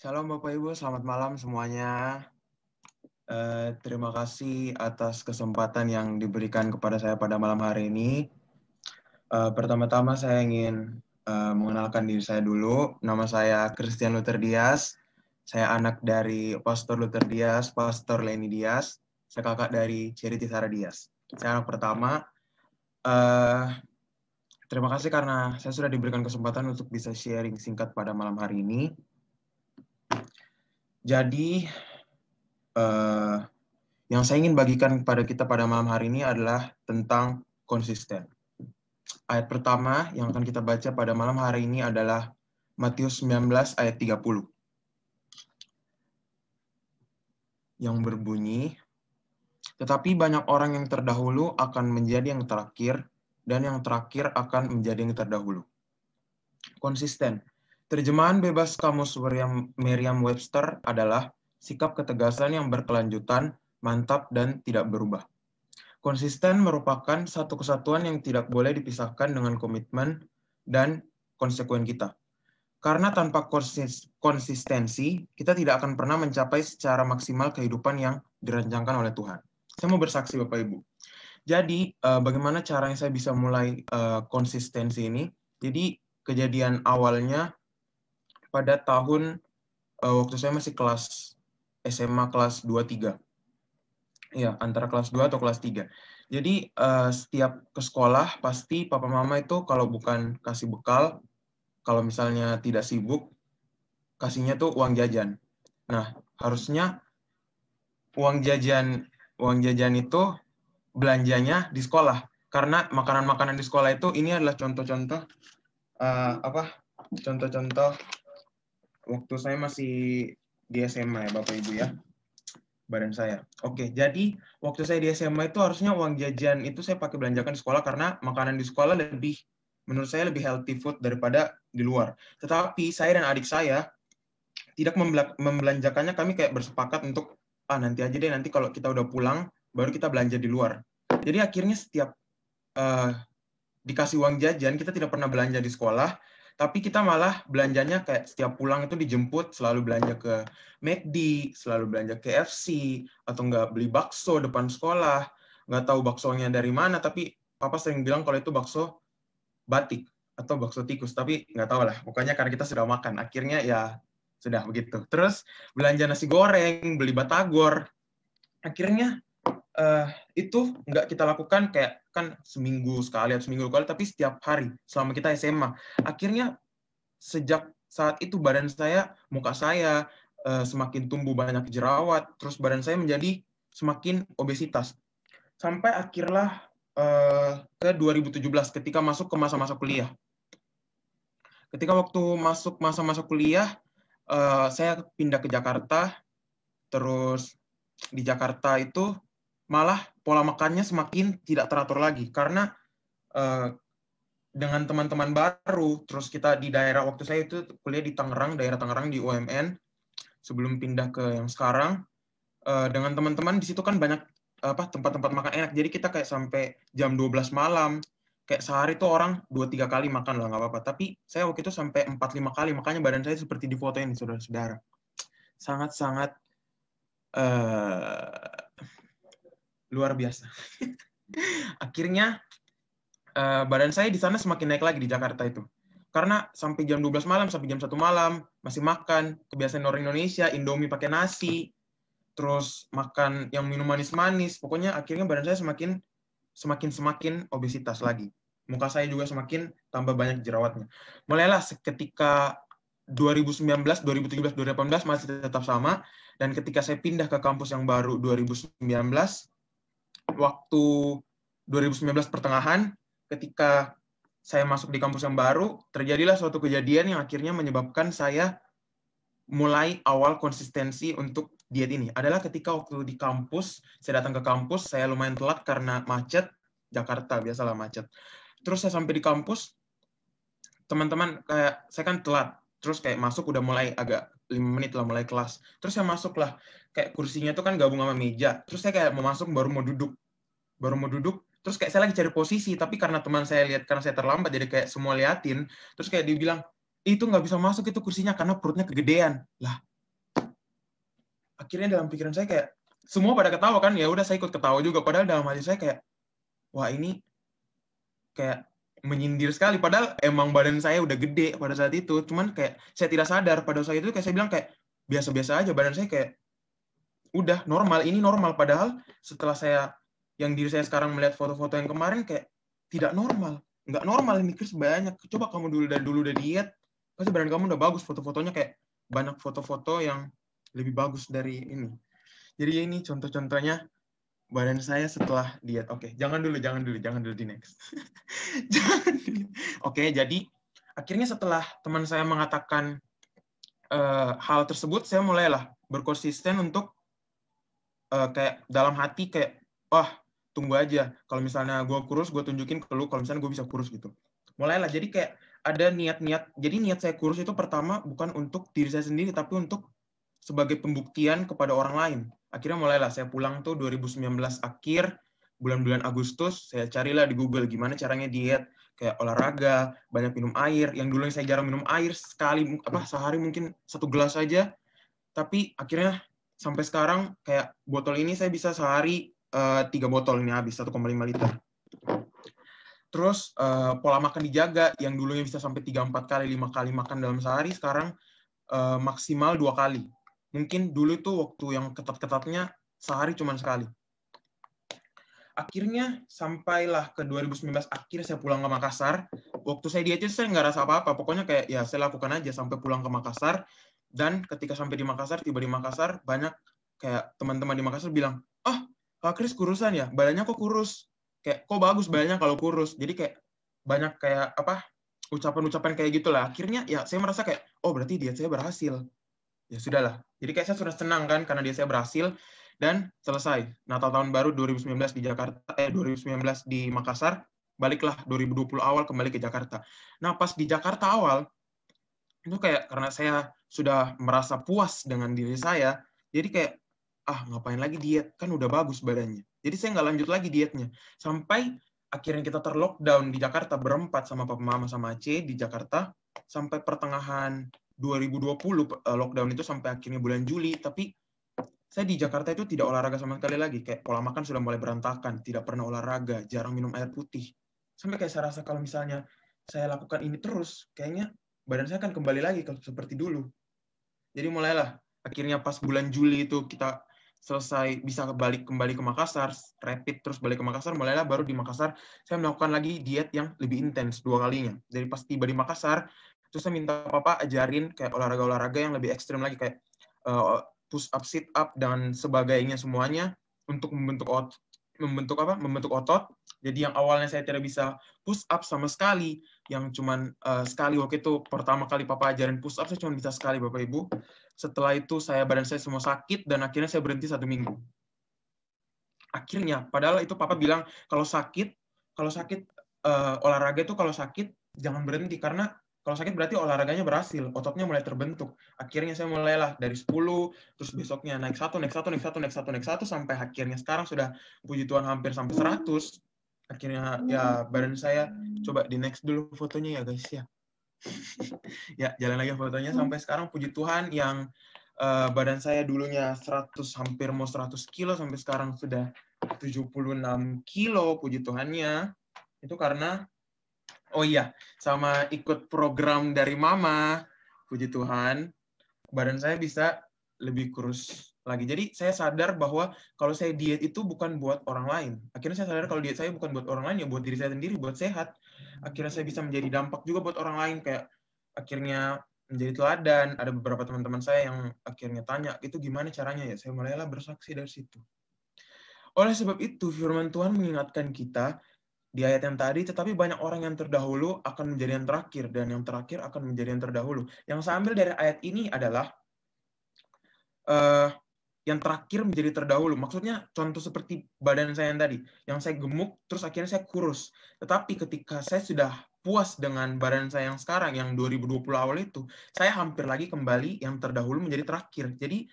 Shalom Bapak Ibu, selamat malam semuanya. Terima kasih atas kesempatan yang diberikan kepada saya pada malam hari ini. Pertama-tama saya ingin mengenalkan diri saya dulu. Nama saya Christian Luther Dias. Saya anak dari Pastor Luther Dias, Pastor Leni Dias. Saya kakak dari Charity Sarah Dias. Saya anak pertama. Terima kasih karena saya sudah diberikan kesempatan untuk bisa sharing singkat pada malam hari ini. Jadi, yang saya ingin bagikan kepada kita pada malam hari ini adalah tentang konsisten. Ayat pertama yang akan kita baca pada malam hari ini adalah Matius 19 ayat 30. Yang berbunyi, tetapi banyak orang yang terdahulu akan menjadi yang terakhir, dan yang terakhir akan menjadi yang terdahulu. Konsisten. Terjemahan bebas kamus Merriam-Webster adalah sikap ketegasan yang berkelanjutan, mantap, dan tidak berubah. Konsisten merupakan satu kesatuan yang tidak boleh dipisahkan dengan komitmen dan konsekuen kita. Karena tanpa konsistensi, kita tidak akan pernah mencapai secara maksimal kehidupan yang dirancangkan oleh Tuhan. Saya mau bersaksi Bapak Ibu. Jadi, bagaimana caranya saya bisa mulai konsistensi ini? Jadi, kejadian awalnya pada tahun waktu saya masih kelas SMA kelas 2-3. Ya, antara kelas 2 atau kelas 3. Jadi, setiap ke sekolah, pasti papa mama itu kalau bukan kasih bekal, kalau misalnya tidak sibuk, kasihnya tuh uang jajan. Nah, harusnya uang jajan itu belanjanya di sekolah. Karena makanan-makanan di sekolah itu, ini adalah contoh-contoh, contoh-contoh waktu saya masih di SMA ya, Bapak Ibu ya. Badan saya. Oke, jadi waktu saya di SMA itu harusnya uang jajan itu saya pakai belanjakan di sekolah karena makanan di sekolah menurut saya lebih healthy food daripada di luar. Tetapi saya dan adik saya tidak membelanjakannya, kami kayak bersepakat untuk nanti aja deh, nanti kalau kita udah pulang baru kita belanja di luar. Jadi akhirnya setiap dikasih uang jajan, kita tidak pernah belanja di sekolah, tapi kita malah belanjanya kayak setiap pulang itu dijemput, selalu belanja ke McD, selalu belanja KFC, atau nggak beli bakso depan sekolah. Nggak tahu baksonya dari mana, tapi papa sering bilang kalau itu bakso batik atau bakso tikus, tapi nggak tahu lah. Pokoknya karena kita sudah makan, akhirnya ya sudah begitu. Terus belanja nasi goreng, beli batagor. Akhirnya itu nggak kita lakukan kayak kan seminggu sekali atau seminggu sekali, tapi setiap hari selama kita SMA. Akhirnya sejak saat itu badan saya, muka saya semakin tumbuh banyak jerawat, terus badan saya menjadi semakin obesitas. Sampai akhirlah ke 2017 ketika masuk ke masa-masa kuliah. Ketika waktu masuk masa-masa kuliah, saya pindah ke Jakarta, terus di Jakarta itu malah pola makannya semakin tidak teratur lagi karena dengan teman-teman baru, terus kita di daerah, waktu saya itu kuliah di Tangerang, daerah Tangerang di UMN, sebelum pindah ke yang sekarang, dengan teman-teman di situ kan banyak tempat-tempat makan enak, jadi kita kayak sampai jam 12 malam, kayak sehari tuh orang 2-3 kali makan lah, nggak apa-apa. Tapi saya waktu itu sampai 4-5 kali, makanya badan saya seperti di foto ini, saudara-saudara. Sangat-sangat luar biasa. Akhirnya badan saya di sana semakin naik lagi di Jakarta itu. Karena sampai jam 12 malam, sampai jam 1 malam, masih makan. Kebiasaan orang Indonesia, Indomie pakai nasi, terus makan yang minum manis-manis. Pokoknya akhirnya badan saya semakin obesitas lagi. Muka saya juga semakin tambah banyak jerawatnya. Mulailah ketika 2019, 2017, 2018 masih tetap sama. Dan ketika saya pindah ke kampus yang baru 2019, waktu 2019 pertengahan, ketika saya masuk di kampus yang baru, terjadilah suatu kejadian yang akhirnya menyebabkan saya mulai awal konsistensi untuk diet ini. Adalah ketika waktu di kampus, saya datang ke kampus, saya lumayan telat karena macet, Jakarta, biasalah macet. Terus saya sampai di kampus, teman-teman, kayak saya kan telat, terus kayak masuk udah mulai agak 5 menit lah mulai kelas. Terus saya masuk lah, kayak kursinya itu kan gabung sama meja. Terus saya kayak mau masuk, baru mau duduk, terus kayak saya lagi cari posisi, tapi karena teman saya lihat, karena saya terlambat, jadi kayak semua liatin, terus kayak dia bilang, itu nggak bisa masuk itu kursinya, karena perutnya kegedean. Lah, akhirnya dalam pikiran saya kayak semua pada ketawa kan, ya udah saya ikut ketawa juga, padahal dalam hati saya kayak wah ini kayak menyindir sekali, padahal emang badan saya udah gede pada saat itu, cuman kayak saya tidak sadar pada saat itu, kayak saya bilang kayak biasa-biasa aja, badan saya kayak udah normal, ini normal, padahal setelah yang diri saya sekarang melihat foto-foto yang kemarin kayak tidak normal, nggak normal ini Chris, banyak, coba kamu dulu udah diet, pasti badan kamu udah bagus, foto-fotonya kayak banyak foto-foto yang lebih bagus dari ini. Jadi ini contoh-contohnya badan saya setelah diet. Oke, jangan dulu di next. Oke, jadi akhirnya setelah teman saya mengatakan hal tersebut, saya mulailah berkonsisten untuk kayak dalam hati kayak, wah tunggu aja, kalau misalnya gue kurus, gue tunjukin ke lu kalau misalnya gue bisa kurus gitu. Mulailah, jadi kayak ada niat-niat, jadi niat saya kurus itu pertama bukan untuk diri saya sendiri, tapi untuk sebagai pembuktian kepada orang lain. Akhirnya mulailah saya pulang tuh 2019 akhir, bulan-bulan Agustus, saya carilah di Google gimana caranya diet, kayak olahraga, banyak minum air. Yang dulu saya jarang minum air, sehari mungkin 1 gelas aja. Tapi akhirnya sampai sekarang kayak botol ini saya bisa sehari 3 botol ini habis, 1,5 liter. Terus pola makan dijaga, yang dulunya bisa sampai 3-4 kali, 5 kali makan dalam sehari, sekarang maksimal 2 kali. Mungkin dulu itu waktu yang ketat-ketatnya sehari cuma sekali. Akhirnya sampailah ke 2019 akhir saya pulang ke Makassar. Waktu saya diet itu saya nggak rasa apa-apa. Pokoknya kayak ya saya lakukan aja sampai pulang ke Makassar. Dan ketika sampai di Makassar, tiba di Makassar, banyak kayak teman-teman di Makassar bilang, Kak Kris kurusan ya? Badannya kok kurus? Kayak kok bagus badannya kalau kurus? Jadi kayak banyak kayak ucapan-ucapan kayak gitulah. Akhirnya ya saya merasa kayak, oh berarti diet saya berhasil. Ya sudahlah. Jadi kayak saya sudah senang kan karena dia saya berhasil dan selesai. Natal tahun baru 2019 di Jakarta, 2019 di Makassar, baliklah 2020 awal kembali ke Jakarta. Nah, pas di Jakarta awal itu kayak karena saya sudah merasa puas dengan diri saya, jadi kayak ngapain lagi diet, kan udah bagus badannya. Jadi saya nggak lanjut lagi dietnya. Sampai akhirnya kita terlockdown di Jakarta berempat sama papa mama sama Aceh di Jakarta sampai pertengahan 2020 lockdown itu sampai akhirnya bulan Juli, tapi saya di Jakarta itu tidak olahraga sama sekali lagi, kayak pola makan sudah mulai berantakan, tidak pernah olahraga, jarang minum air putih. Sampai kayak saya rasa kalau misalnya saya lakukan ini terus, kayaknya badan saya akan kembali lagi seperti dulu. Jadi mulailah, akhirnya pas bulan Juli itu kita selesai bisa kembali ke Makassar, rapid terus balik ke Makassar, mulailah baru di Makassar saya melakukan lagi diet yang lebih intens 2 kalinya. Dari pas tiba di Makassar, terus saya minta papa ajarin kayak olahraga-olahraga yang lebih ekstrem lagi, kayak push up, sit up dan sebagainya semuanya untuk membentuk otot. Jadi yang awalnya saya tidak bisa push up sama sekali, yang cuman sekali waktu itu pertama kali papa ajarin push up, saya cuma bisa sekali Bapak Ibu. Setelah itu badan saya semua sakit dan akhirnya saya berhenti 1 minggu. Akhirnya, padahal itu papa bilang kalau sakit olahraga itu kalau sakit jangan berhenti, karena kalau sakit berarti olahraganya berhasil, ototnya mulai terbentuk. Akhirnya saya mulailah dari 10, terus besoknya naik 1, sampai akhirnya sekarang sudah puji Tuhan hampir sampai 100. Akhirnya ya badan saya, coba di next dulu fotonya ya guys ya. Ya, jalan lagi fotonya sampai sekarang puji Tuhan yang badan saya dulunya 100 hampir mau 100 kilo sampai sekarang sudah 76 kilo puji Tuhannya. Itu karena sama ikut program dari mama, puji Tuhan, badan saya bisa lebih kurus lagi. Jadi saya sadar bahwa kalau saya diet itu bukan buat orang lain. Akhirnya saya sadar kalau diet saya bukan buat orang lain, ya buat diri saya sendiri, buat sehat. Akhirnya saya bisa menjadi dampak juga buat orang lain, kayak akhirnya menjadi teladan. Ada beberapa teman-teman saya yang akhirnya tanya, itu gimana caranya ya? Saya mulailah bersaksi dari situ. Oleh sebab itu, firman Tuhan mengingatkan kita di ayat yang tadi, tetapi banyak orang yang terdahulu akan menjadi yang terakhir, dan yang terakhir akan menjadi yang terdahulu. Yang saya ambil dari ayat ini adalah yang terakhir menjadi terdahulu. Maksudnya contoh seperti badan saya yang tadi, yang saya gemuk, terus akhirnya saya kurus. Tetapi ketika saya sudah puas dengan badan saya yang sekarang, yang 2020 awal itu, saya hampir lagi kembali yang terdahulu menjadi terakhir. Jadi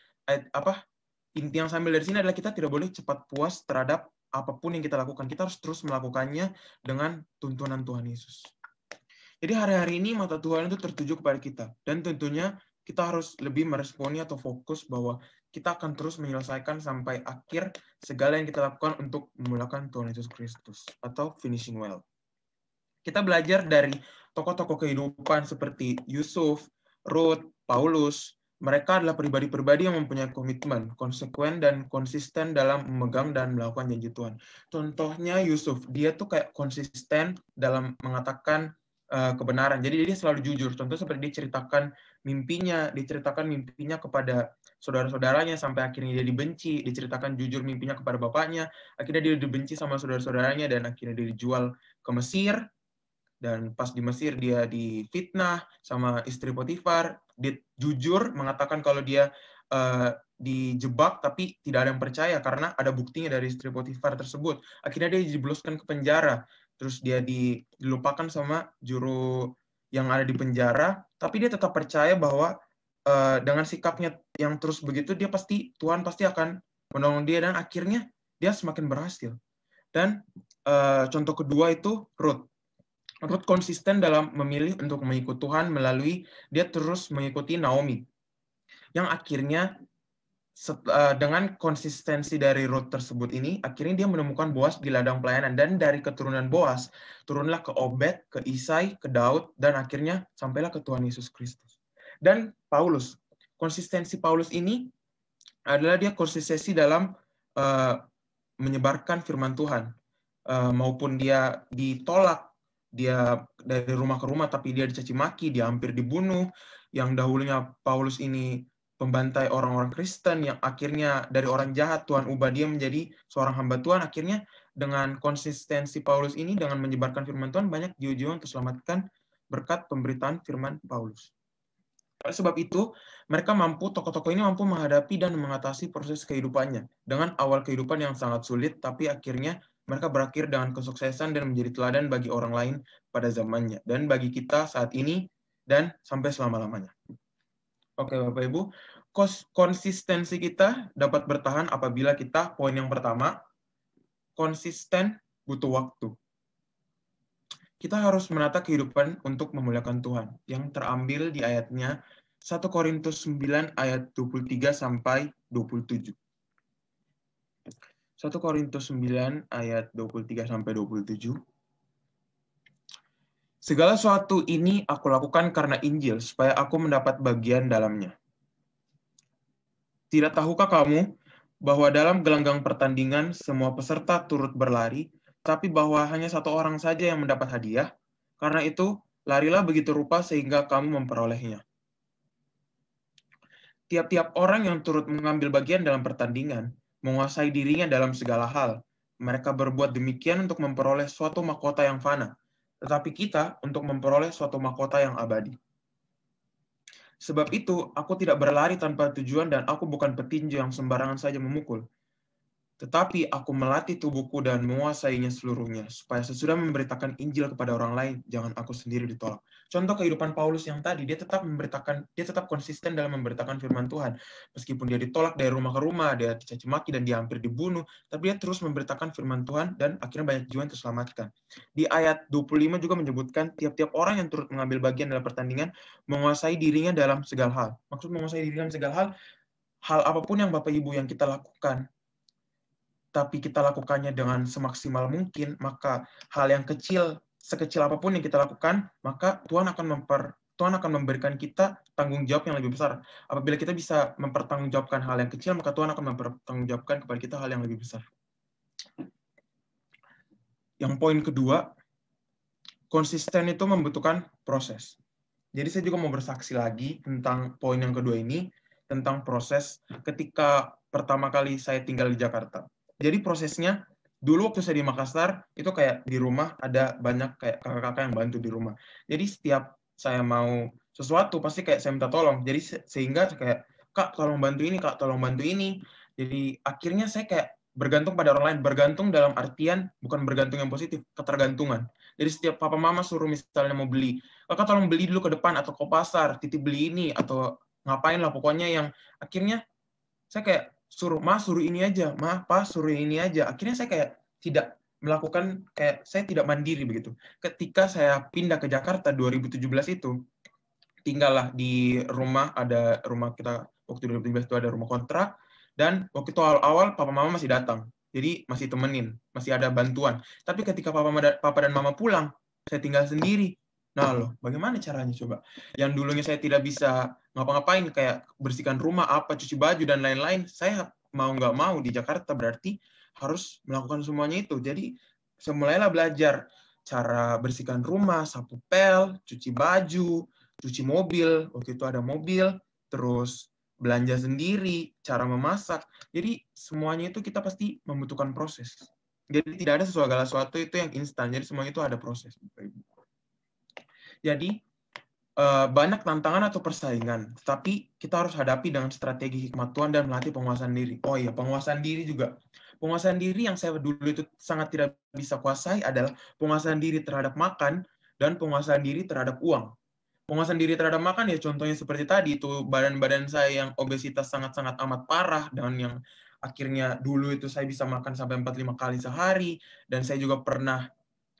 inti yang saya ambil dari sini adalah kita tidak boleh cepat puas terhadap apapun yang kita lakukan. Kita harus terus melakukannya dengan tuntunan Tuhan Yesus. Jadi hari-hari ini mata Tuhan itu tertuju kepada kita. Dan tentunya kita harus lebih meresponi atau fokus bahwa kita akan terus menyelesaikan sampai akhir segala yang kita lakukan untuk memuliakan Tuhan Yesus Kristus, atau finishing well. Kita belajar dari tokoh-tokoh kehidupan seperti Yusuf, Ruth, Paulus. Mereka adalah pribadi-pribadi yang mempunyai komitmen, konsekuen, dan konsisten dalam memegang dan melakukan janji Tuhan. Contohnya Yusuf, dia tuh kayak konsisten dalam mengatakan kebenaran. Jadi dia selalu jujur. Contoh seperti diceritakan mimpinya kepada saudara-saudaranya sampai akhirnya dia dibenci, diceritakan jujur mimpinya kepada bapaknya, akhirnya dia dibenci sama saudara-saudaranya, dan akhirnya dia dijual ke Mesir. Dan pas di Mesir dia difitnah sama istri Potifar. Dia jujur mengatakan kalau dia dijebak, tapi tidak ada yang percaya karena ada buktinya dari istri Potifar tersebut. Akhirnya dia dijebloskan ke penjara. Terus dia dilupakan sama juru yang ada di penjara, tapi dia tetap percaya bahwa dengan sikapnya yang terus begitu, Tuhan pasti akan menolong dia, dan akhirnya dia semakin berhasil. Dan contoh kedua itu Ruth. Ruth konsisten dalam memilih untuk mengikut Tuhan melalui dia terus mengikuti Naomi. Yang akhirnya dengan konsistensi dari Ruth tersebut ini, akhirnya dia menemukan Boaz di ladang pelayanan. Dan dari keturunan Boaz, turunlah ke Obed, ke Isai, ke Daud, dan akhirnya sampailah ke Tuhan Yesus Kristus. Dan Paulus, konsistensi Paulus ini adalah dia konsistensi dalam menyebarkan firman Tuhan. Maupun dia ditolak, dia dari rumah ke rumah, tapi dia dicaci maki, dia hampir dibunuh. Yang dahulunya Paulus ini pembantai orang-orang Kristen, yang akhirnya dari orang jahat Tuhan ubah dia menjadi seorang hamba Tuhan. Akhirnya dengan konsistensi Paulus ini, dengan menyebarkan firman Tuhan, banyak jiwa-jiwa yang terselamatkan berkat pemberitaan firman Paulus. Oleh sebab itu, tokoh-tokoh ini mampu menghadapi dan mengatasi proses kehidupannya dengan awal kehidupan yang sangat sulit, tapi akhirnya mereka berakhir dengan kesuksesan dan menjadi teladan bagi orang lain pada zamannya, dan bagi kita saat ini, dan sampai selama-lamanya. Oke, Bapak Ibu, konsistensi kita dapat bertahan apabila kita, poin yang pertama, konsisten butuh waktu. Kita harus menata kehidupan untuk memuliakan Tuhan, yang terambil di ayatnya 1 Korintus 9 ayat 23 sampai 27. 1 Korintus 9 ayat 23 sampai 27. Segala sesuatu ini aku lakukan karena Injil, supaya aku mendapat bagian dalamnya. Tidak tahukah kamu bahwa dalam gelanggang pertandingan semua peserta turut berlari, tapi bahwa hanya satu orang saja yang mendapat hadiah? Karena itu, larilah begitu rupa sehingga kamu memperolehnya. Tiap-tiap orang yang turut mengambil bagian dalam pertandingan menguasai dirinya dalam segala hal. Mereka berbuat demikian untuk memperoleh suatu mahkota yang fana, tetapi kita untuk memperoleh suatu mahkota yang abadi. Sebab itu, aku tidak berlari tanpa tujuan dan aku bukan petinju yang sembarangan saja memukul. Tetapi aku melatih tubuhku dan menguasainya seluruhnya, supaya sesudah memberitakan Injil kepada orang lain, jangan aku sendiri ditolak. Contoh kehidupan Paulus yang tadi, dia tetap konsisten dalam memberitakan firman Tuhan. Meskipun dia ditolak dari rumah ke rumah, dia dicaci maki dan dia hampir dibunuh, tapi dia terus memberitakan firman Tuhan dan akhirnya banyak jiwa yang terselamatkan. Di ayat 25 juga menyebutkan tiap-tiap orang yang turut mengambil bagian dalam pertandingan menguasai dirinya dalam segala hal. Maksud menguasai diri dalam segala hal apapun yang Bapak Ibu yang kita lakukan, tapi kita lakukannya dengan semaksimal mungkin, maka hal yang sekecil apapun yang kita lakukan, maka Tuhan akan memberikan kita tanggung jawab yang lebih besar. Apabila kita bisa mempertanggungjawabkan hal yang kecil, maka Tuhan akan mempertanggungjawabkan kepada kita hal yang lebih besar. Yang poin kedua, konsisten itu membutuhkan proses. Jadi saya juga mau bersaksi lagi tentang poin yang kedua ini, tentang proses ketika pertama kali saya tinggal di Jakarta. Jadi prosesnya, dulu waktu saya di Makassar, itu kayak di rumah ada banyak kayak kakak-kakak yang bantu di rumah. Jadi setiap saya mau sesuatu, pasti kayak saya minta tolong. Jadi sehingga kayak, Kak, tolong bantu ini, Kak, tolong bantu ini. Jadi akhirnya saya kayak bergantung pada orang lain. Bergantung dalam artian, bukan bergantung yang positif, ketergantungan. Jadi setiap papa mama suruh misalnya mau beli, Kakak tolong beli dulu ke depan, atau ke pasar, titip beli ini, atau ngapain lah, pokoknya yang akhirnya saya kayak, suruh ini aja, Pa suruh ini aja. Akhirnya saya kayak tidak melakukan, kayak saya tidak mandiri begitu. Ketika saya pindah ke Jakarta 2017 itu, tinggallah di rumah, ada rumah kita waktu 2017 itu ada rumah kontrak, dan waktu itu awal-awal papa mama masih datang, jadi masih temenin, masih ada bantuan. Tapi ketika papa dan mama pulang, saya tinggal sendiri. Nah loh, bagaimana caranya coba? Yang dulunya saya tidak bisa ngapa-ngapain, kayak bersihkan rumah, apa, cuci baju, dan lain-lain, saya mau nggak mau di Jakarta berarti harus melakukan semuanya itu. Jadi saya mulailah belajar cara bersihkan rumah, sapu pel, cuci baju, cuci mobil, waktu itu ada mobil, terus belanja sendiri, cara memasak. Jadi semuanya itu kita pasti membutuhkan proses. Jadi tidak ada segala sesuatu itu yang instan. Jadi semuanya itu ada proses. Jadi banyak tantangan atau persaingan, tetapi kita harus hadapi dengan strategi hikmat Tuhan dan melatih penguasaan diri. Oh iya, penguasaan diri juga. Penguasaan diri yang saya dulu itu sangat tidak bisa kuasai adalah penguasaan diri terhadap makan dan penguasaan diri terhadap uang. Penguasaan diri terhadap makan ya contohnya seperti tadi, itu badan-badan saya yang obesitas sangat-sangat amat parah, dan yang akhirnya dulu itu saya bisa makan sampai 4-5 kali sehari, dan saya juga pernah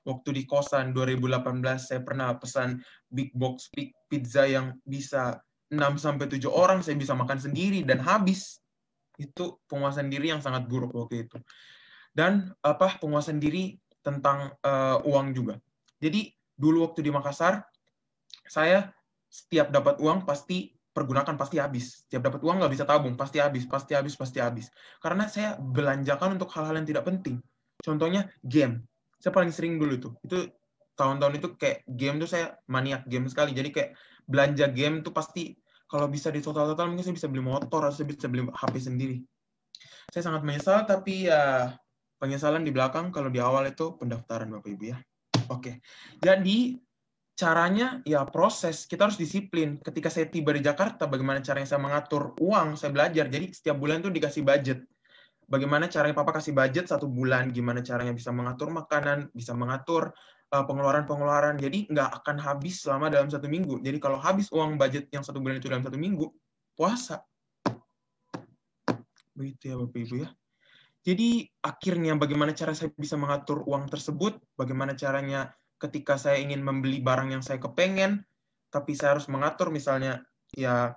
waktu di kosan 2018 saya pernah pesan big box pizza yang bisa 6-7 orang, saya bisa makan sendiri dan habis. Itu penguasaan diri yang sangat buruk waktu itu. Dan penguasaan diri tentang uang juga. Jadi dulu waktu di Makassar, saya setiap dapat uang pasti pergunakan, pasti habis. Setiap dapat uang nggak bisa tabung, pasti habis, pasti habis, pasti habis. Karena saya belanjakan untuk hal-hal yang tidak penting. Contohnya game. Saya paling sering dulu itu tahun-tahun itu kayak game tuh saya maniak game sekali. Jadi kayak belanja game tuh pasti kalau bisa di total-total mungkin saya bisa beli motor atau saya bisa beli HP sendiri. Saya sangat menyesal, tapi ya penyesalan di belakang, kalau di awal itu pendaftaran Bapak Ibu ya. Oke. Jadi caranya ya proses, kita harus disiplin. Ketika saya tiba di Jakarta, bagaimana caranya saya mengatur uang, saya belajar. Jadi setiap bulan itu dikasih budget. Bagaimana caranya Papa kasih budget 1 bulan, gimana caranya bisa mengatur makanan, bisa mengatur pengeluaran-pengeluaran. Jadi nggak akan habis selama dalam 1 minggu. Jadi kalau habis uang budget yang 1 bulan itu dalam 1 minggu, puasa. Begitu ya Bapak Ibu ya. Jadi akhirnya bagaimana cara saya bisa mengatur uang tersebut, bagaimana caranya ketika saya ingin membeli barang yang saya kepengen, tapi saya harus mengatur misalnya ya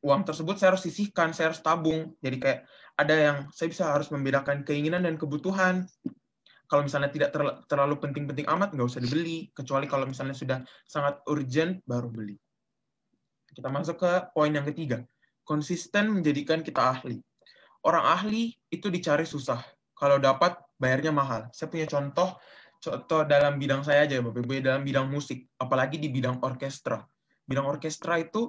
uang tersebut saya harus sisihkan, saya harus tabung. Jadi kayak ada yang saya bisa harus membedakan keinginan dan kebutuhan. Kalau misalnya tidak terlalu penting-penting amat, nggak usah dibeli. Kecuali kalau misalnya sudah sangat urgent, baru beli. Kita masuk ke poin yang ketiga. Konsisten menjadikan kita ahli. Orang ahli itu dicari susah. Kalau dapat, bayarnya mahal. Saya punya contoh dalam bidang saya aja, Bapak Ibu, dalam bidang musik. Apalagi di bidang orkestra. Bidang orkestra itu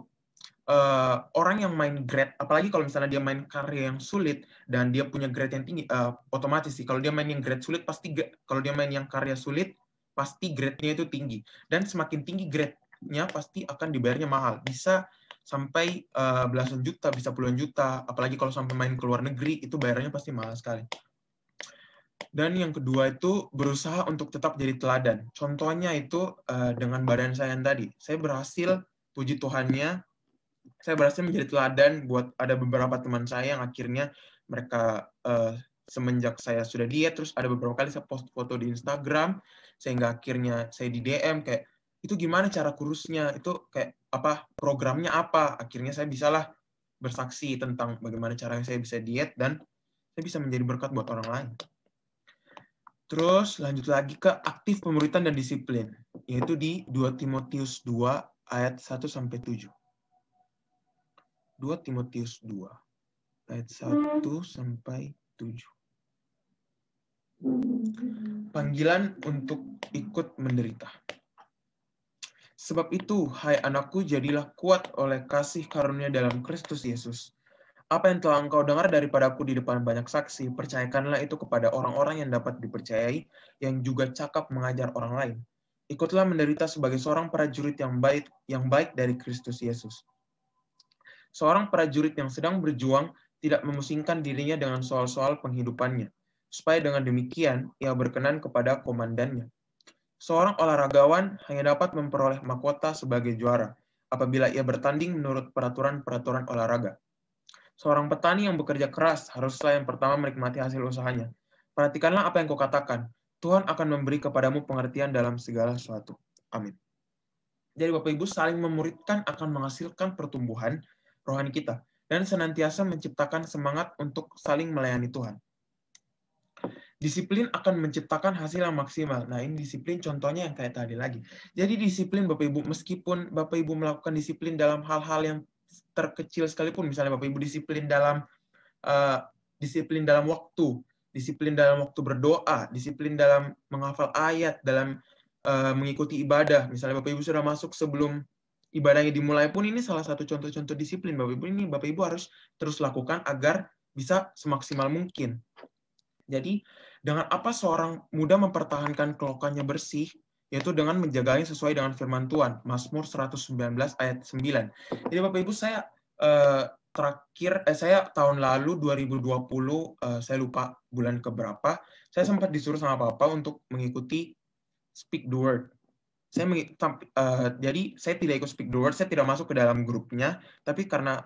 orang yang main grade, apalagi kalau misalnya dia main karya yang sulit dan dia punya grade yang tinggi, otomatis sih kalau dia main yang grade sulit pasti, kalau dia main yang karya sulit pasti grade-nya itu tinggi, dan semakin tinggi grade-nya pasti akan dibayarnya mahal, bisa sampai belasan juta, bisa puluhan juta, apalagi kalau sampai main ke luar negeri itu bayarnya pasti mahal sekali. Dan yang kedua itu berusaha untuk tetap jadi teladan. Contohnya itu dengan badan saya yang tadi, saya berhasil, puji Tuhannya, saya berhasil menjadi teladan buat ada beberapa teman saya yang akhirnya mereka semenjak saya sudah diet, terus ada beberapa kali saya post foto di Instagram, sehingga akhirnya saya di DM kayak, itu gimana cara kurusnya, itu kayak apa, programnya apa, akhirnya saya bisalah bersaksi tentang bagaimana caranya saya bisa diet, dan saya bisa menjadi berkat buat orang lain. Terus lanjut lagi ke aktif pemuritan dan disiplin, yaitu di 2 Timotius 2 ayat 1-7. 2 Timotius 2 ayat 1-7. Panggilan untuk ikut menderita. Sebab itu, hai anakku, jadilah kuat oleh kasih karunia dalam Kristus Yesus. Apa yang telah engkau dengar daripadaku di depan banyak saksi, percayakanlah itu kepada orang-orang yang dapat dipercayai, yang juga cakap mengajar orang lain. Ikutlah menderita sebagai seorang prajurit yang baik dari Kristus Yesus. Seorang prajurit yang sedang berjuang tidak memusingkan dirinya dengan soal-soal penghidupannya, supaya dengan demikian ia berkenan kepada komandannya. Seorang olahragawan hanya dapat memperoleh mahkota sebagai juara apabila ia bertanding menurut peraturan-peraturan olahraga. Seorang petani yang bekerja keras haruslah yang pertama menikmati hasil usahanya. Perhatikanlah apa yang kau katakan. Tuhan akan memberi kepadamu pengertian dalam segala sesuatu. Amin. Jadi Bapak Ibu saling memuridkan akan menghasilkan pertumbuhan rohani kita dan senantiasa menciptakan semangat untuk saling melayani Tuhan. Disiplin akan menciptakan hasil yang maksimal. Nah, ini disiplin contohnya yang kayak tadi lagi. Jadi disiplin Bapak Ibu, meskipun Bapak Ibu melakukan disiplin dalam hal-hal yang terkecil sekalipun, misalnya Bapak Ibu disiplin dalam waktu, disiplin dalam waktu berdoa, disiplin dalam menghafal ayat, dalam mengikuti ibadah. Misalnya Bapak Ibu sudah masuk sebelum ibadahnya dimulai pun, ini salah satu contoh-contoh disiplin Bapak Ibu. Ini Bapak Ibu harus terus lakukan agar bisa semaksimal mungkin. Jadi, dengan apa seorang muda mempertahankan kelokannya bersih, yaitu dengan menjaganya sesuai dengan firman Tuhan. Mazmur 119 ayat 9. Jadi Bapak Ibu, saya saya tahun lalu 2020, saya lupa bulan keberapa, saya sempat disuruh sama Papa untuk mengikuti Speak the Word. Jadi saya tidak ikut Speak the Word, saya tidak masuk ke dalam grupnya, tapi karena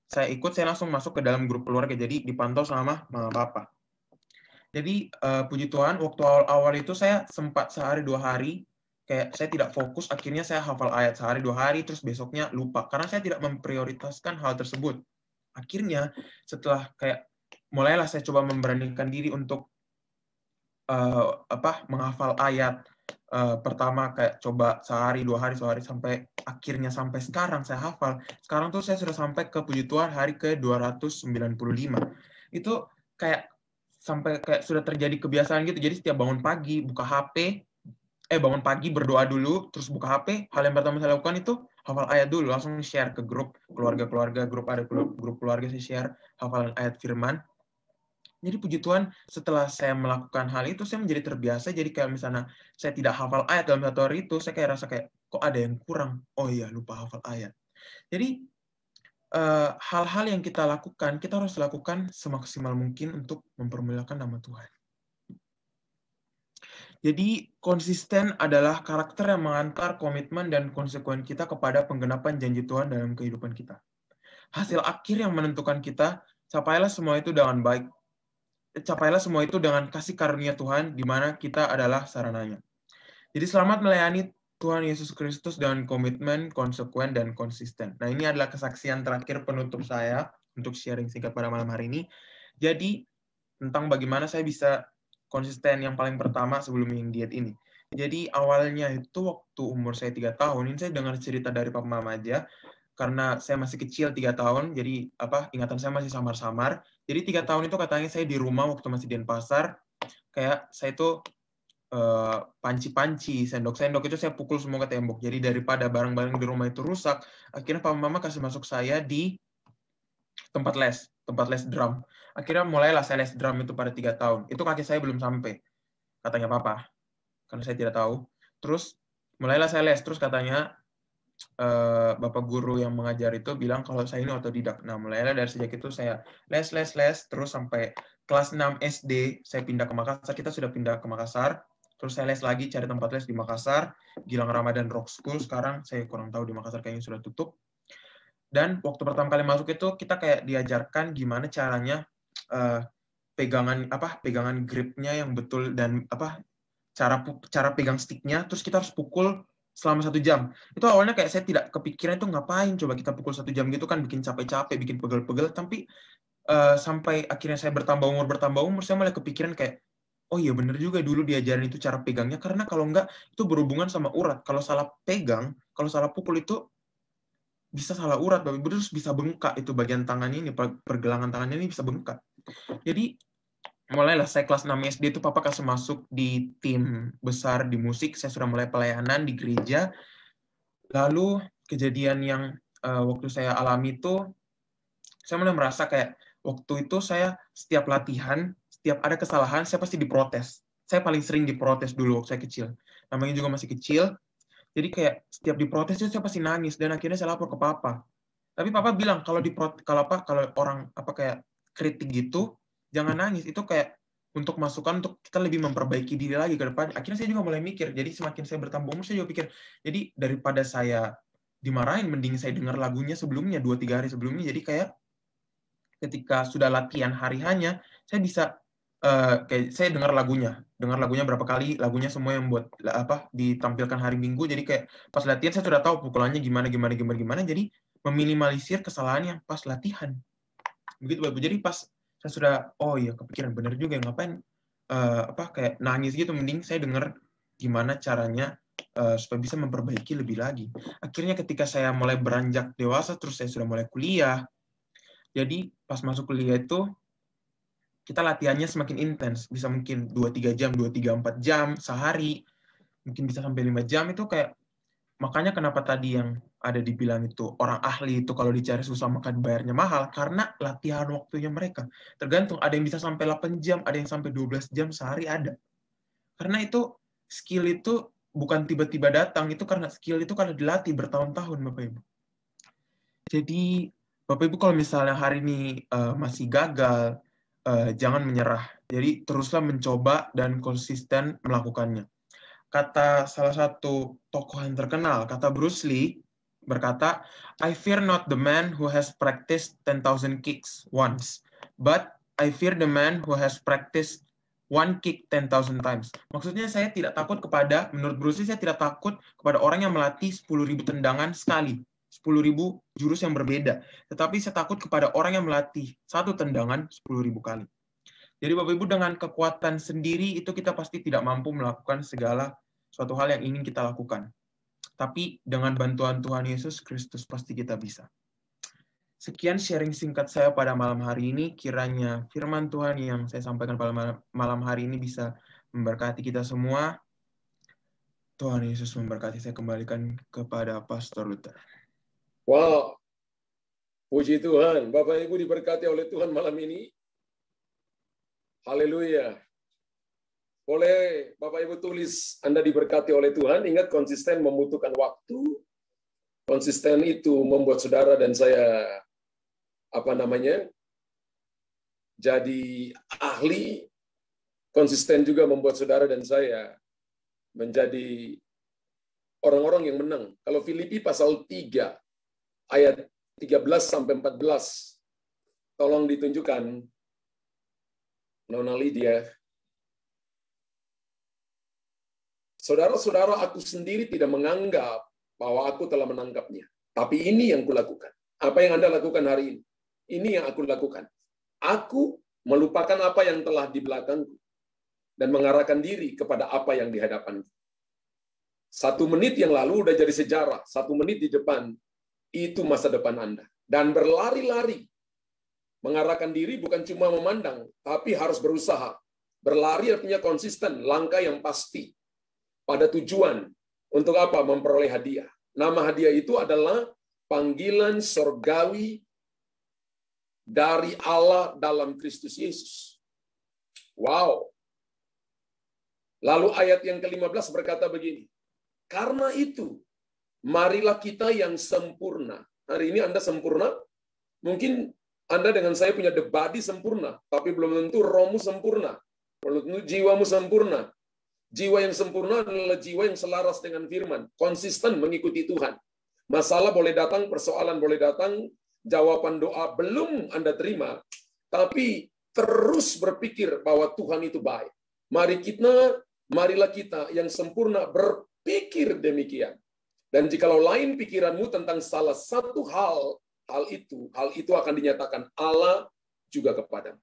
saya langsung masuk ke dalam grup keluarga, jadi dipantau sama Mama Papa. Jadi puji Tuhan, waktu awal-awal itu saya sempat sehari 2 hari, kayak saya tidak fokus, akhirnya saya hafal ayat sehari 2 hari, terus besoknya lupa, karena saya tidak memprioritaskan hal tersebut. Akhirnya setelah kayak mulailah saya coba memberanikan diri untuk menghafal ayat pertama, kayak coba sehari 2 hari sampai akhirnya sampai sekarang saya hafal. Sekarang tuh saya sudah sampai ke puji Tuhan hari ke 295. Itu kayak sampai kayak sudah terjadi kebiasaan gitu. Jadi setiap bangun pagi buka HP, bangun pagi berdoa dulu, terus buka HP, hal yang pertama saya lakukan itu hafal ayat dulu, langsung share ke grup keluarga-keluarga, grup keluarga saya share hafalan ayat firman. Jadi puji Tuhan, setelah saya melakukan hal itu, saya menjadi terbiasa. Jadi kayak misalnya saya tidak hafal ayat dalam 1 hari itu, saya kayak rasa kayak, kok ada yang kurang? Oh iya, lupa hafal ayat. Jadi hal-hal yang kita lakukan, kita harus lakukan semaksimal mungkin untuk mempermuliakan nama Tuhan. Jadi konsisten adalah karakter yang mengantar komitmen dan konsekuen kita kepada penggenapan janji Tuhan dalam kehidupan kita. Hasil akhir yang menentukan kita, capailah semua itu dengan baik. Capailah semua itu dengan kasih karunia Tuhan, di mana kita adalah sarananya. Jadi selamat melayani Tuhan Yesus Kristus dengan komitmen, konsekuen, dan konsisten. Nah, ini adalah kesaksian terakhir penutup saya untuk sharing singkat pada malam hari ini. Jadi, tentang bagaimana saya bisa konsisten yang paling pertama sebelum yang diet ini. Jadi, awalnya itu waktu umur saya 3 tahun, ini saya dengar cerita dari Papa Mama aja, karena saya masih kecil 3 tahun, jadi ingatan saya masih samar-samar. Jadi 3 tahun itu katanya saya di rumah waktu masih di Denpasar, kayak saya itu panci-panci, sendok-sendok itu saya pukul semua ke tembok. Jadi daripada barang-barang di rumah itu rusak, akhirnya Papa Mama kasih masuk saya di tempat les drum. Akhirnya mulailah saya les drum itu pada 3 tahun. Itu kaki saya belum sampai, katanya Papa, karena saya tidak tahu. Terus mulailah saya les, terus katanya Bapak guru yang mengajar itu bilang kalau saya ini otodidak. Nah, mulailah dari sejak itu saya les, terus sampai kelas 6 SD saya pindah ke Makassar. Kita sudah pindah ke Makassar. Terus saya les lagi, cari tempat les di Makassar, Gilang Ramadan Rock School. Sekarang saya kurang tahu di Makassar kayaknya sudah tutup. Dan waktu pertama kali masuk itu kita kayak diajarkan gimana caranya pegangan gripnya yang betul, dan cara pegang sticknya. Terus kita harus pukul selama 1 jam. Itu awalnya kayak saya tidak kepikiran itu ngapain coba kita pukul 1 jam gitu kan, bikin capek-capek, bikin pegel-pegel. Tapi sampai akhirnya saya bertambah umur, saya mulai kepikiran kayak, oh iya bener juga dulu diajarin itu cara pegangnya, karena kalau enggak itu berhubungan sama urat. Kalau salah pegang, kalau salah pukul itu bisa salah urat, terus bisa bengkak itu bagian tangannya ini, pergelangan tangannya ini bisa bengkak. Jadi mulailah saya kelas 6 SD itu Papa kasih masuk di tim besar di musik, saya sudah mulai pelayanan di gereja. Lalu kejadian yang waktu saya alami itu, saya mulai merasa kayak waktu itu saya setiap latihan, setiap ada kesalahan, saya pasti diprotes. Saya paling sering diprotes dulu waktu saya kecil. Namanya juga masih kecil. Jadi kayak setiap diprotes itu saya pasti nangis, dan akhirnya saya lapor ke Papa. Tapi Papa bilang kalau orang kayak kritik gitu, jangan nangis. Itu kayak untuk masukan untuk kita lebih memperbaiki diri lagi ke depan. Akhirnya saya juga mulai mikir. Jadi semakin saya bertambah umur, saya juga pikir, jadi daripada saya dimarahin, mending saya dengar lagunya sebelumnya 2-3 hari sebelumnya. Jadi kayak ketika sudah latihan hari hanya, saya bisa kayak saya dengar lagunya berapa kali, lagunya semua yang buat ditampilkan hari Minggu, jadi kayak pas latihan saya sudah tahu pukulannya gimana, jadi meminimalisir kesalahan yang pas latihan. Begitu Bapak. Jadi pas saya sudah, oh iya kepikiran bener juga, ngapain kayak nangis gitu, mending saya dengar gimana caranya supaya bisa memperbaiki lebih lagi. Akhirnya ketika saya mulai beranjak dewasa, terus saya sudah mulai kuliah, jadi pas masuk kuliah itu kita latihannya semakin intens, bisa mungkin 2-3 jam, 2-3-4 jam sehari, mungkin bisa sampai 5 jam. Itu kayak, makanya kenapa tadi yang ada dibilang itu orang ahli itu kalau dicari susah maka bayarnya mahal, karena latihan waktunya mereka. Tergantung, ada yang bisa sampai 8 jam, ada yang sampai 12 jam sehari ada. Karena itu skill itu bukan tiba-tiba datang, itu karena skill itu kalau dilatih bertahun-tahun Bapak Ibu. Jadi Bapak Ibu kalau misalnya hari ini masih gagal, jangan menyerah. Jadi teruslah mencoba dan konsisten melakukannya. Kata salah satu tokoh yang terkenal, kata Bruce Lee, berkata, I fear not the man who has practiced 10,000 kicks once, but I fear the man who has practiced one kick 10,000 times. Maksudnya saya tidak takut kepada, menurut Bruce Lee, saya tidak takut kepada orang yang melatih 10.000 tendangan sekali. 10.000 jurus yang berbeda. Tetapi saya takut kepada orang yang melatih satu tendangan 10.000 kali. Jadi Bapak Ibu, dengan kekuatan sendiri itu kita pasti tidak mampu melakukan segala suatu hal yang ingin kita lakukan. Tapi dengan bantuan Tuhan Yesus Kristus pasti kita bisa. Sekian sharing singkat saya pada malam hari ini. Kiranya firman Tuhan yang saya sampaikan pada malam hari ini bisa memberkati kita semua. Tuhan Yesus memberkati. Saya kembalikan kepada Pastor Luther. Wow, puji Tuhan. Bapak Ibu diberkati oleh Tuhan malam ini. Haleluya. Boleh Bapak Ibu tulis Anda diberkati oleh Tuhan. Ingat, konsisten membutuhkan waktu. Konsisten itu membuat saudara dan saya jadi ahli. Konsisten juga membuat saudara dan saya menjadi orang-orang yang menang. Kalau Filipi pasal 3 ayat 13-14, tolong ditunjukkan Nona Lydia. Saudara-saudara, aku sendiri tidak menganggap bahwa aku telah menangkapnya. Tapi ini yang kulakukan. Apa yang Anda lakukan hari ini? Ini yang aku lakukan. Aku melupakan apa yang telah di belakangku dan mengarahkan diri kepada apa yang di hadapanku. 1 menit yang lalu udah jadi sejarah. 1 menit di depan itu masa depan Anda. Dan berlari-lari. Mengarahkan diri bukan cuma memandang, tapi harus berusaha. Berlari artinya konsisten, langkah yang pasti. Pada tujuan. Untuk apa? Memperoleh hadiah. Nama hadiah itu adalah panggilan sorgawi dari Allah dalam Kristus Yesus. Wow. Lalu ayat yang ke-15 berkata begini. Karena itu, marilah kita yang sempurna. Hari ini Anda sempurna? Mungkin Anda dengan saya punya the body sempurna, tapi belum tentu rohmu sempurna. Belum tentu jiwamu sempurna. Jiwa yang sempurna adalah jiwa yang selaras dengan firman, konsisten mengikuti Tuhan. Masalah boleh datang, persoalan boleh datang, jawaban doa belum Anda terima, tapi terus berpikir bahwa Tuhan itu baik. Marilah kita yang sempurna berpikir demikian. Dan jikalau lain pikiranmu tentang salah satu hal itu akan dinyatakan Allah juga kepadamu.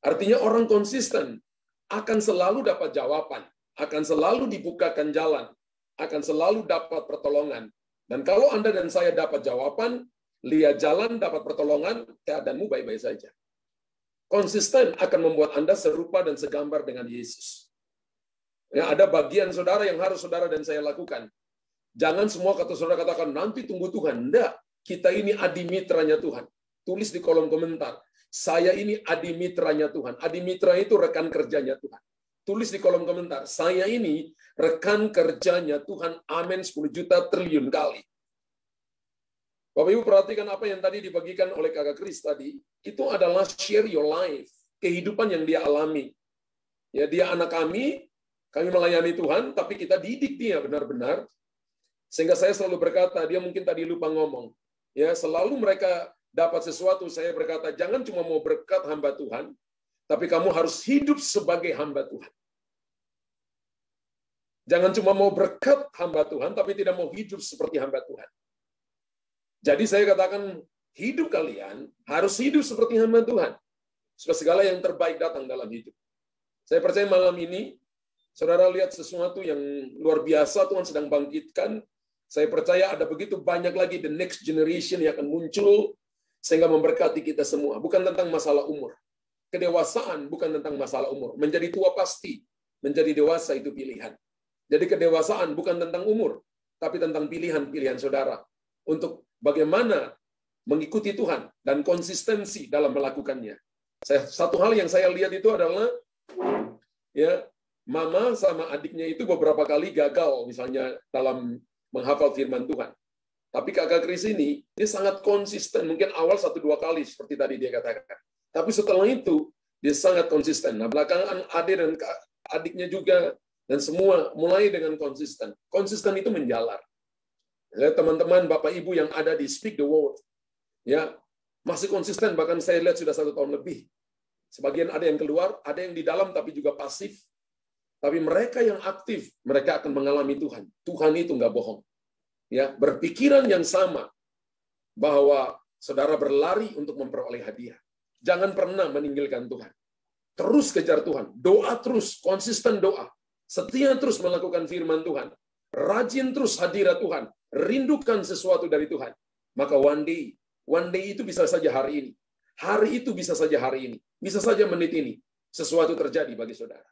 Artinya orang konsisten akan selalu dapat jawaban, akan selalu dibukakan jalan, akan selalu dapat pertolongan. Dan kalau Anda dan saya dapat jawaban, lihat jalan, dapat pertolongan, keadaanmu baik-baik saja. Konsisten akan membuat Anda serupa dan segambar dengan Yesus. Ya, ada bagian saudara yang harus saudara dan saya lakukan. Jangan semua kata saudara katakan, nanti tunggu Tuhan. Enggak, kita ini adimitranya Tuhan. Tulis di kolom komentar, saya ini adimitranya Tuhan. Adimitra itu rekan kerjanya Tuhan. Tulis di kolom komentar, saya ini rekan kerjanya Tuhan. Amin 10 juta triliun kali. Bapak Ibu perhatikan apa yang tadi dibagikan oleh Kakak Kris tadi. Itu adalah share your life. Kehidupan yang dia alami. Ya, dia anak kami melayani Tuhan, tapi kita didik dia benar-benar. Sehingga saya selalu berkata, dia mungkin tadi lupa ngomong. Ya, selalu mereka dapat sesuatu, saya berkata, jangan cuma mau berkat hamba Tuhan, tapi kamu harus hidup sebagai hamba Tuhan. Jangan cuma mau berkat hamba Tuhan, tapi tidak mau hidup seperti hamba Tuhan. Jadi saya katakan, hidup kalian harus hidup seperti hamba Tuhan. Supaya segala yang terbaik datang dalam hidup. Saya percaya malam ini, saudara lihat sesuatu yang luar biasa Tuhan sedang bangkitkan. Saya percaya ada begitu banyak lagi the next generation yang akan muncul, sehingga memberkati kita semua. Bukan tentang masalah umur. Kedewasaan bukan tentang masalah umur. Menjadi tua pasti, menjadi dewasa itu pilihan. Jadi kedewasaan bukan tentang umur, tapi tentang pilihan-pilihan saudara untuk bagaimana mengikuti Tuhan dan konsistensi dalam melakukannya. Satu hal yang saya lihat itu adalah ya, mama sama adiknya itu beberapa kali gagal misalnya dalam menghafal firman Tuhan. Tapi kakak Kris ini dia sangat konsisten, mungkin awal 1-2 kali seperti tadi dia katakan. Tapi setelah itu dia sangat konsisten. Nah, belakangan adik dan adiknya juga dan semua mulai dengan konsisten. Konsisten itu menjalar. Ya, teman-teman, Bapak Ibu yang ada di Speak the Word, ya masih konsisten, bahkan saya lihat sudah 1 tahun lebih. Sebagian ada yang keluar, ada yang di dalam tapi juga pasif. Tapi mereka yang aktif, mereka akan mengalami Tuhan. Tuhan itu nggak bohong. Ya, berpikiran yang sama bahwa saudara berlari untuk memperoleh hadiah. Jangan pernah meninggalkan Tuhan. Terus kejar Tuhan. Doa terus, konsisten doa. Setia terus melakukan firman Tuhan. Rajin terus hadirat Tuhan. Rindukan sesuatu dari Tuhan. Maka one day itu bisa saja hari ini. Hari itu bisa saja hari ini. Bisa saja menit ini. Sesuatu terjadi bagi saudara.